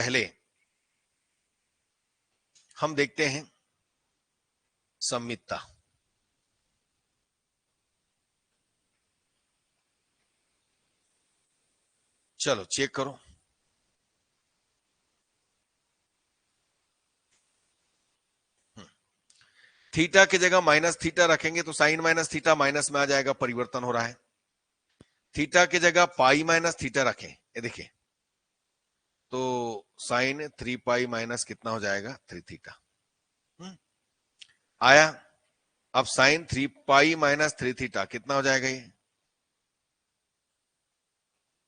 पहले हम देखते हैं सममितता। चलो चेक करो। थीटा की जगह माइनस थीटा रखेंगे तो साइन माइनस थीटा माइनस में आ जाएगा, परिवर्तन हो रहा है। थीटा की जगह पाई माइनस थीटा रखें, ये देखिए, तो साइन 3 पाई माइनस कितना हो जाएगा 3 थीटा आया। अब साइन 3 पाई माइनस 3 थीटा कितना हो जाएगा,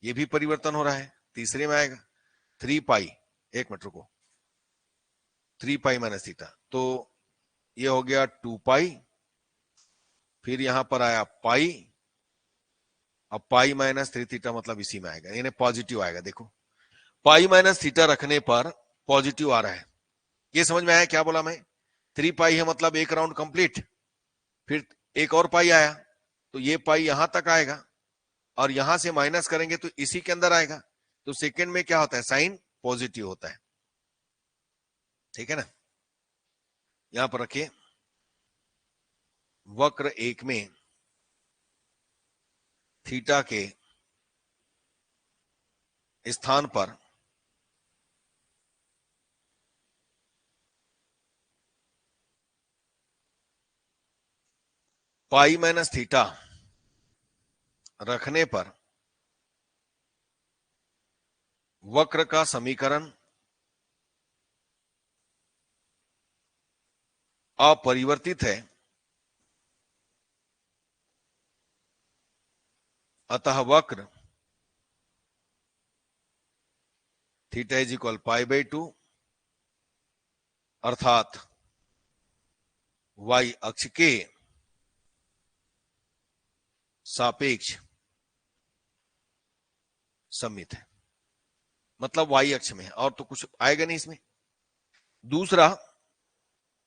ये भी परिवर्तन हो रहा है, तीसरे में आएगा 3 पाई, एक मिनट रुको, 3 पाई माइनस थीटा, तो ये हो गया 2 पाई, फिर यहां पर आया पाई, अब पाई माइनस 3 थीटा मतलब इसी में आएगा, यानी पॉजिटिव आएगा। देखो पाई माइनस थीटा रखने पर पॉजिटिव आ रहा है, ये समझ में आया क्या बोला मैं? 3 पाई है मतलब एक राउंड कंप्लीट, फिर एक और पाई आया तो ये पाई यहां तक आएगा और यहां से माइनस करेंगे तो इसी के अंदर आएगा, तो सेकंड में क्या होता है, साइन पॉजिटिव होता है। ठीक है ना, यहां पर रखिए, वक्र एक में थीटा के स्थान पर पाई माइनस थीटा रखने पर वक्र का समीकरण अपरिवर्तित है, अतः वक्र theta is equal pi by 2 अर्थात वाई अक्ष के सापेक्ष सममित है, मतलब वाई अक्ष में, और तो कुछ आएगा नहीं इसमें। दूसरा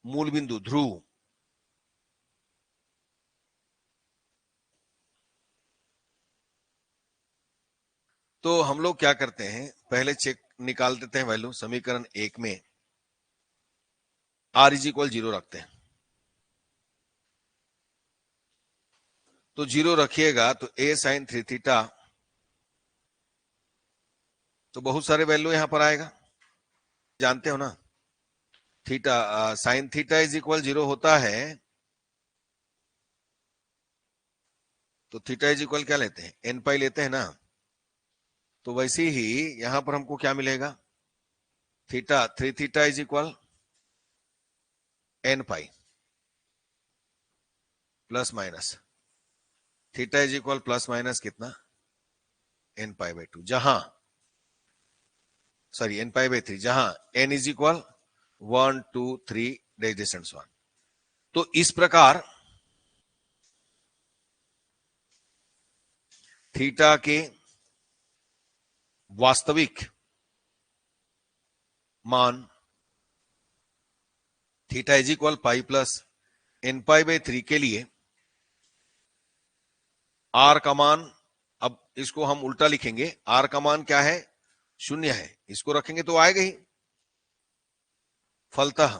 मूल बिंदु ध्रुव, तो हम लोग क्या करते हैं, पहले चेक निकाल देते हैं वैल्यू। समीकरण एक में आर इज इक्वल 0 रखते हैं, तो 0 रखिएगा तो ए साइन 3 थीटा, तो बहुत सारे वैल्यू यहां पर आएगा, जानते हो ना। Theta sine theta is equal 0 होता है, तो थीटा इज इक्वल क्या लेते हैं, एन पाई लेते हैं ना, तो वैसे ही यहां पर हमको क्या मिलेगा, theta 3 theta is equal n pi plus minus, theta is equal plus minus कितना, एन पाई बाई 2, जहां सॉरी एन पाई बाई 3, जहां एन इज इक्वल 1 2 3 डिस्टेंस 1। तो इस प्रकार थीटा के वास्तविक मान theta is equal pi plus n pi by 3 के लिए आर का मान, अब इसको हम उल्टा लिखेंगे, आर का मान क्या है, 0 है, इसको रखेंगे तो आएगा ही। फलतः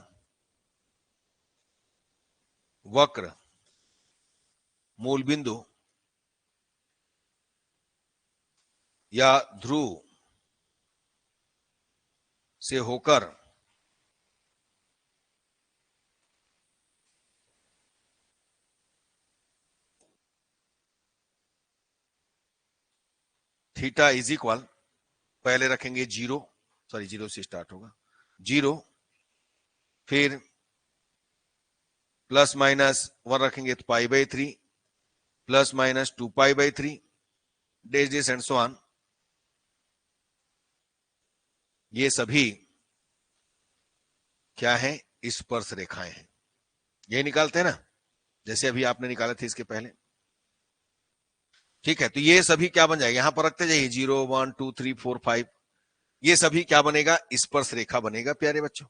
वक्र मूल बिंदु या ध्रुव से होकर थीटा इज इक्वल, पहले रखेंगे 0, सॉरी 0 से स्टार्ट होगा, 0, फिर प्लस माइनस 1 रखेंगे तो पाई by 3, plus minus 2 pi by 3 days and so on. ये सभी क्या है, स्पर्श रेखाएं हैं, ये निकालते हैं ना, जैसे अभी आपने निकाले थे इसके पहले। ठीक है, तो ये सभी क्या बन जाएगा, यहां पर रखते जाइए 0 1 2 3 4 5, ये सभी क्या बनेगा, स्पर्श रेखा बनेगा प्यारे बच्चों।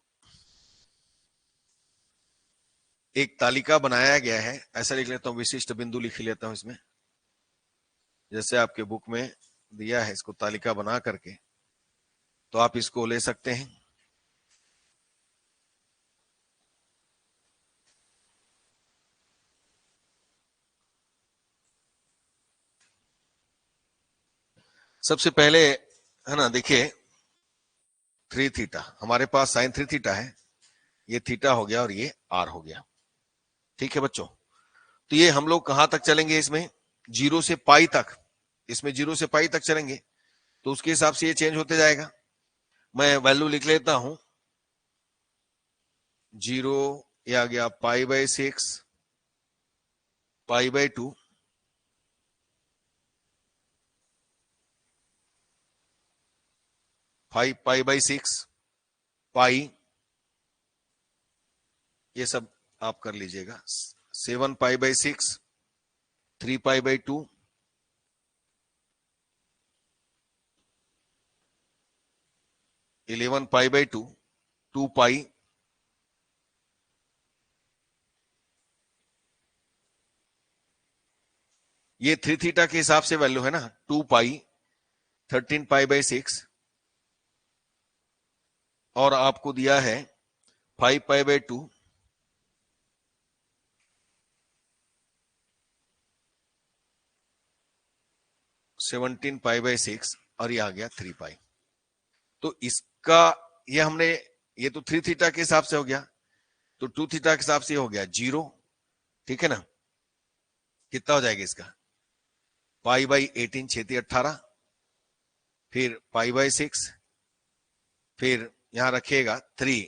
एक तालिका बनाया गया है, ऐसा लिख लेता हूं, विशिष्ट बिंदु लिख लेता हूं इसमें, जैसे आपके बुक में दिया है, इसको तालिका बना करके तो आप इसको ले सकते हैं। सबसे पहले है ना, देखिए 3 थीटा, हमारे पास साइन 3 थीटा है, ये थीटा हो गया और ये आर हो गया। ठीक है बच्चों, तो ये हम लोग कहां तक चलेंगे इसमें, 0 से पाई तक, इसमें 0 से पाई तक चलेंगे, तो उसके हिसाब से ये चेंज होते जाएगा। मैं वैल्यू लिख लेता हूं, 0 ये आ गया π/6, π/2, 5 π/6, पाई, ये सब आप कर लीजिएगा, 7 π/6, 3 π/2, 11 π/2, 2 पाई, ये 3 थीटा के हिसाब से वैल्यू है ना, 2 पाई, 13 π/6, और आपको दिया है 5 π/2, 17 π/6, और ये आ गया 3 पाई। तो इसका ये हमने, ये तो 3 थीटा के हिसाब से हो गया, तो 2 थीटा के हिसाब से हो गया 0। ठीक है ना, कितना हो जाएगा इसका, π/18, 6×18, फिर π/6, फिर यहां रखिएगा 3,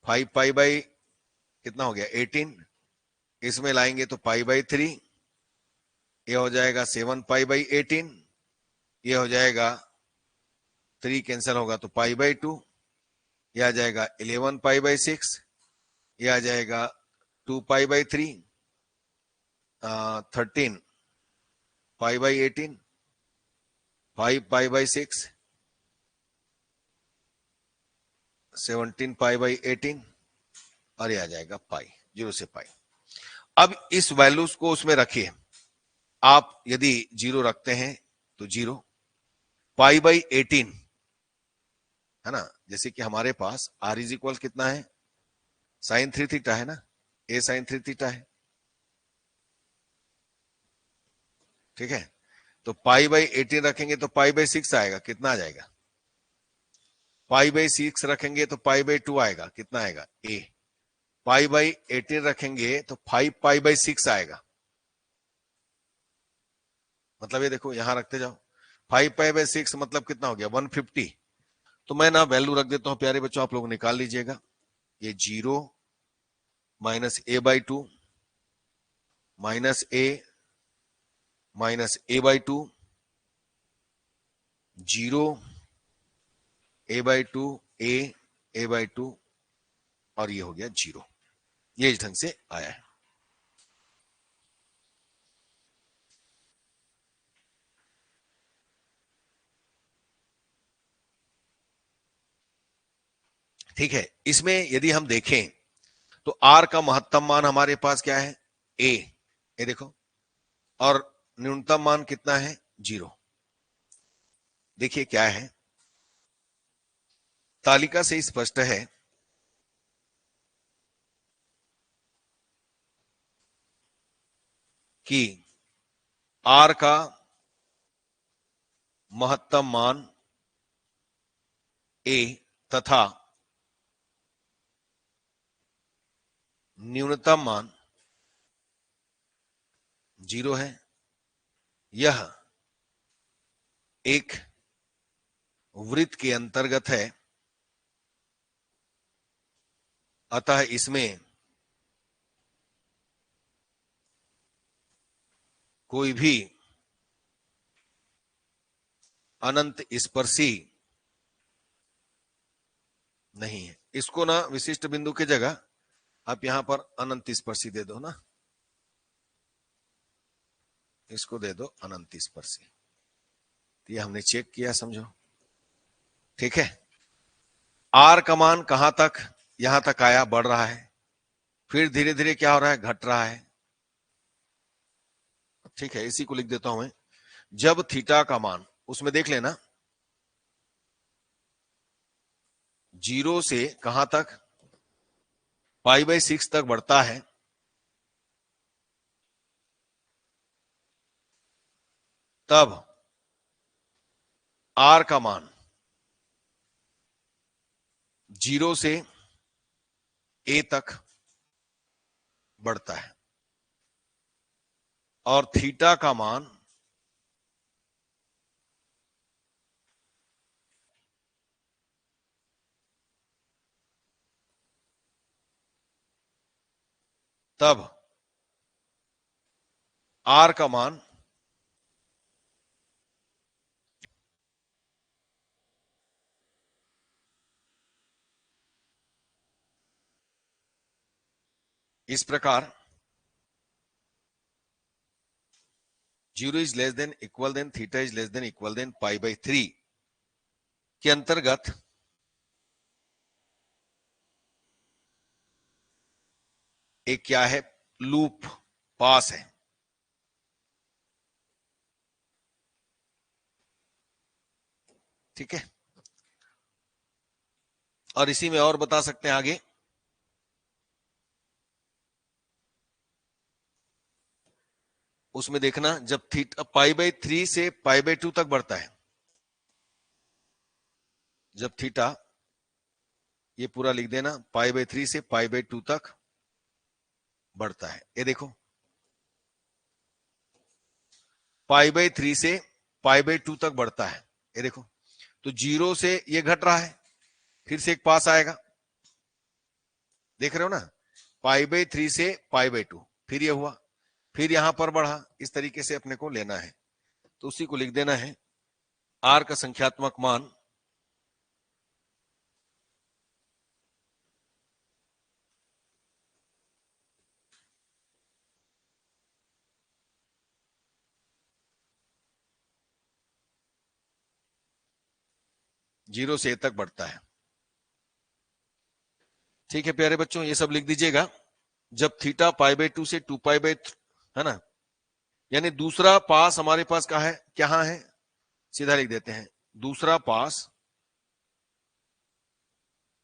5 पाई कितना हो गया 18, इसमें लाएंगे तो π/3, ये हो जाएगा 7 π/18, ये हो जाएगा 3 कैंसिल होगा तो π/2, ये आ जाएगा 11 π/6, ये आ जाएगा 2 π/3, 13 π/18, 5 π/6, 17 π/18, और ये आ जाएगा पाई, 0 से पाई। अब इस वैल्यूज को उसमें रखिए, आप यदि 0 रखते हैं तो 0, π/18 है ना, जैसे कि हमारे पास r इज इक्वल कितना है, साइन 3 थीटा है ना, a साइन 3 थीटा है। ठीक है, तो π/18 रखेंगे तो π/6 आएगा, कितना आ जाएगा, π/6 रखेंगे तो π/2 आएगा, कितना आएगा a, π/18 रखेंगे तो 5 π/6 आएगा, मतलब ये देखो यहां रखते जाओ, 5 π/6 मतलब कितना हो गया 150। तो मैं ना वैल्यू रख देता हूं प्यारे बच्चों, आप लोग निकाल लीजिएगा, ये 0 minus a/2 minus a minus a/2, 0 a/2 a/2, और ये हो गया 0, ये इस ढंग से आया है। ठीक है, इसमें यदि हम देखें तो r का महत्तम मान हमारे पास क्या है a, ये देखो, और न्यूनतम मान कितना है 0। देखिए क्या है, तालिका से स्पष्ट है कि r का महत्तम मान a तथा न्यूनतम मान 0 है। यह एक वृत्त के अंतर्गत है, अतः इसमें कोई भी अनंत स्पर्शी नहीं है। इसको ना विशिष्ट बिंदु की जगह आप यहां पर अनंत स्पर्शी दे दो ना, इसको दे दो अनंत स्पर्शी, ये हमने चेक किया, समझो। ठीक है, आर का मान कहां तक, यहां तक आया, बढ़ रहा है, फिर धीरे धीरे क्या हो रहा है, घट रहा है। ठीक है, इसी को लिख देता हूं मैं, जब थीटा का मान, उसमें देख लेना 0 से कहां तक, π/6 तक बढ़ता है, तब r का मान 0 से a तक बढ़ता है और थीटा का मान तब r का मान इस प्रकार 0 is less than equal than theta is less than equal than π/3 के अंतर्गत एक क्या है, लूप पास है। ठीक है, और इसी में और बता सकते हैं आगे, उसमें देखना जब थीटा π/3 से π/2 तक बढ़ता है, जब थीटा, ये पूरा लिख देना, π/3 से π/2 तक बढ़ता है, ये देखो π/3 से π/2 तक बढ़ता है, ये देखो, तो 0 से ये घट रहा है, फिर से एक पास आएगा, देख रहे हो ना, π/3 से π/2, फिर ये हुआ, फिर यहां पर बढ़ा, इस तरीके से अपने को लेना है, तो उसी को लिख देना है, r का संख्यात्मक मान 0 से a तक बढ़ता है। ठीक है प्यारे बच्चों, ये सब लिख दीजिएगा, जब थीटा π/2 से 2π/3 है ना, यानी दूसरा पास हमारे पास कहाँ है, क्या है, सीधा लिख देते हैं, दूसरा पास,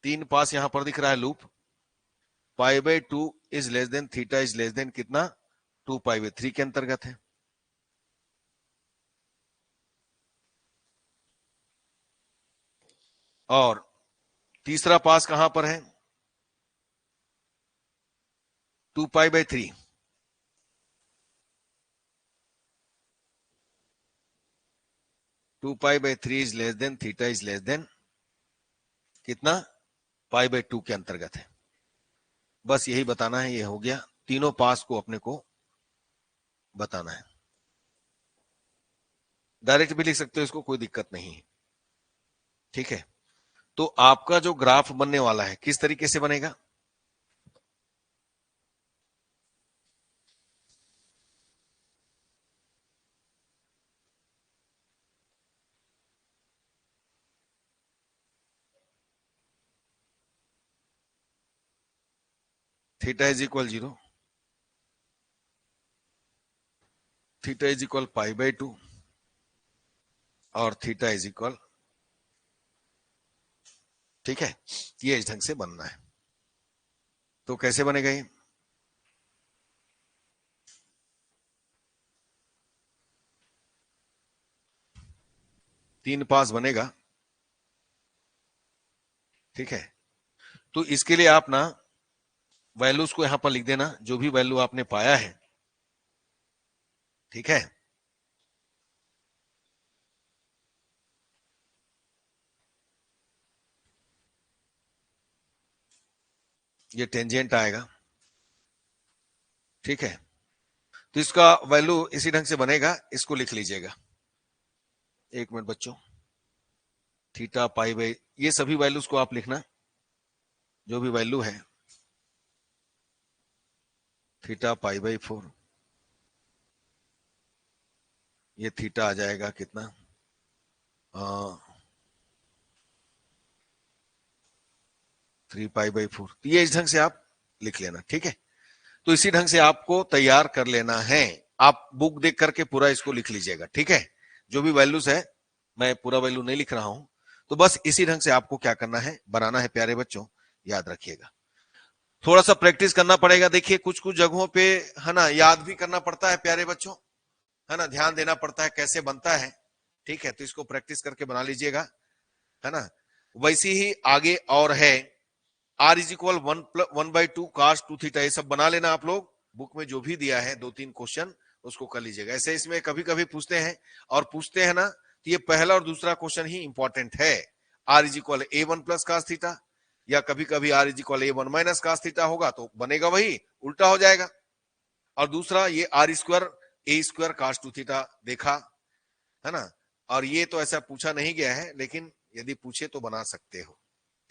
3 पास यहां पर दिख रहा है loop, π/2 is less than theta is less than कितना, 2π/3 के अंतर्गत है। और तीसरा पास कहां पर है, 2π/3, is less than theta is less than कितना, π/2 के अंतर्गत है। बस यही बताना है, ये हो गया, तीनों पास को अपने को बताना है। डायरेक्ट भी लिख सकते हो इसको, कोई दिक्कत नहीं है। ठीक है, तो आपका जो ग्राफ बनने वाला है किस तरीके से बनेगा, theta is equal 0, theta is equal π/2 और थीटा इज इक्वल, ठीक है, ये इस ढंग से बनना है। तो कैसे बनेगा ये, तीन पास बनेगा। ठीक है, तो इसके लिए आप ना वैल्यूज को यहां पर लिख देना, जो भी वैल्यू आपने पाया है। ठीक है, ये टेंजेंट आएगा। ठीक है, तो इसका वैल्यू इसी ढंग से बनेगा, इसको लिख लीजिएगा, एक मिनट बच्चों, थीटा π/, ये सभी वैल्यूज को आप लिखना, जो भी वैल्यू है, थीटा π/4, ये थीटा आ जाएगा कितना, 3π/4, ये इस ढंग से आप लिख लेना। ठीक है, तो इसी ढंग से आपको तैयार कर लेना है, आप बुक देख करके पूरा इसको लिख लीजिएगा। ठीक है, जो भी वैल्यूज है, मैं पूरा वैल्यू नहीं लिख रहा हूं, तो बस इसी ढंग से आपको क्या करना है, बनाना है प्यारे बच्चों, याद रखिएगा। थोड़ा सा प्रैक्टिस करना पड़ेगा। देखिए कुछ कुछ जगहों पे है ना याद भी करना पड़ता है प्यारे बच्चों, है ना, ध्यान देना पड़ता है कैसे बनता है। ठीक है, तो इसको प्रैक्टिस करके बना लीजिएगा, है ना। वैसे ही आगे और है, r is equal 1/2 cos 2 theta, ये सब बना लेना आप लोग। बुक में जो भी दिया है 2-3 क्वेश्चन उसको कर लीजिएगा। ऐसे इसमें कभी कभी पूछते हैं, और पूछते हैं ना, तो ये पहला और दूसरा क्वेश्चन ही इंपॉर्टेंट है। R is equal A1 plus cos theta, या कभी कभी r is equal A1 minus cos theta होगा तो बनेगा वही, उल्टा हो जाएगा। और दूसरा ये are square A² cos 2 theta देखा, है ना। और ये तो ऐसा पूछा नहीं गया है, लेकिन यदि पूछे तो बना सकते हो।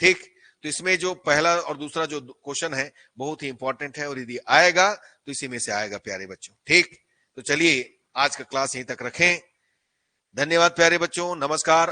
ठीक, तो इसमें जो पहला और दूसरा जो क्वेश्चन है बहुत ही इंपॉर्टेंट है, और यदि आएगा तो इसी में से आएगा प्यारे बच्चों। ठीक, तो चलिए आज का क्लास यहीं तक रखें। धन्यवाद प्यारे बच्चों, नमस्कार।